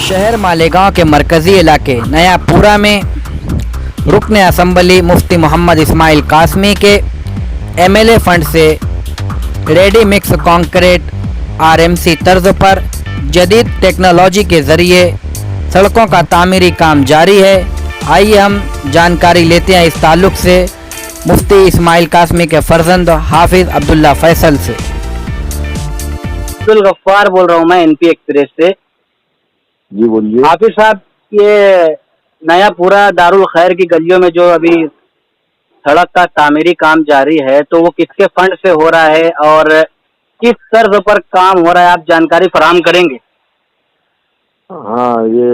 शहर मालेगांव के मरकजी इलाके नयापुरा में रुकन असम्बली मुफ्ती मोहम्मद इस्माइल कासमी के एमएलए फंड से रेडी मिक्स कंक्रीट आरएमसी तर्ज पर जदीद टेक्नोलॉजी के ज़रिए सड़कों का तामीरी काम जारी है। आइए हम जानकारी लेते हैं इस ताल्लुक़ से मुफ्ती इस्माइल कासमी के फर्जंद हाफिज़ अब्दुल्ला फैसल से। अब्दुल गफ्फार बोल रहा हूँ मैं एनपी एक्सप्रेस से। जी बोलिए। हाफिज साहब, ये नयापुरा दारुल खैर की गलियों में जो अभी सड़क का तामीरी काम जारी है, तो वो किसके फंड से हो रहा है और किस तर्ज पर काम हो रहा है, आप जानकारी फराहम करेंगे? हाँ, ये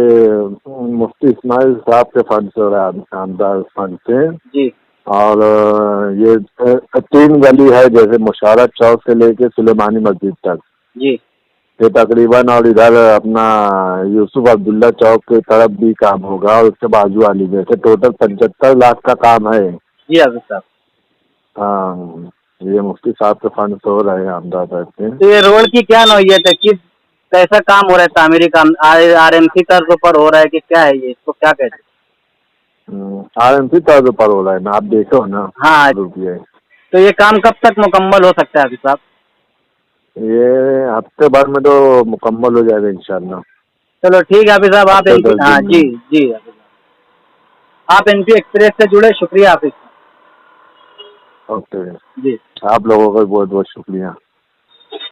मुफ्ती इस्माइल साहब के फंड से हो रहा है, शानदार फंड से। जी। और ये 3 गली है, जैसे मुशारत चौक से लेके सुलेमानी मस्जिद तक। जी। ये तकरीबन, और इधर अपना यूसुफ अब्दुल्ला चौक की तरफ भी काम होगा और उसके बाजू वाली में से टोटल 75 लाख का काम है। जी हाफिज साहब। हाँ, ये मुफ्ती साहब के फंड से हो रहे हैं अहमदाबाद से। तो ये रोड की क्या नौइयत है, किस कैसा काम हो रहा है? तामीरी काम आरएमसी तर्ज पर हो रहा है कि क्या है, ये इसको क्या कहते हैं? आरएमसी तर्ज पर हो रहा है ना, आप देखो ना। हाँ। रुकिए, तो ये काम कब तक मुकम्मल हो सकता है हाफिज साहब? ये हफ्ते भर में तो मुकम्मल हो जाएगा इंशाल्लाह। चलो ठीक है हाफिज साहब, आप हफ्ते 10 हाँ दिन जी में। जी हाफिज साहब, आप एनपी एक्सप्रेस से जुड़े, शुक्रिया हाफिज। ओके, जी। आप लोगों का बहुत बहुत शुक्रिया।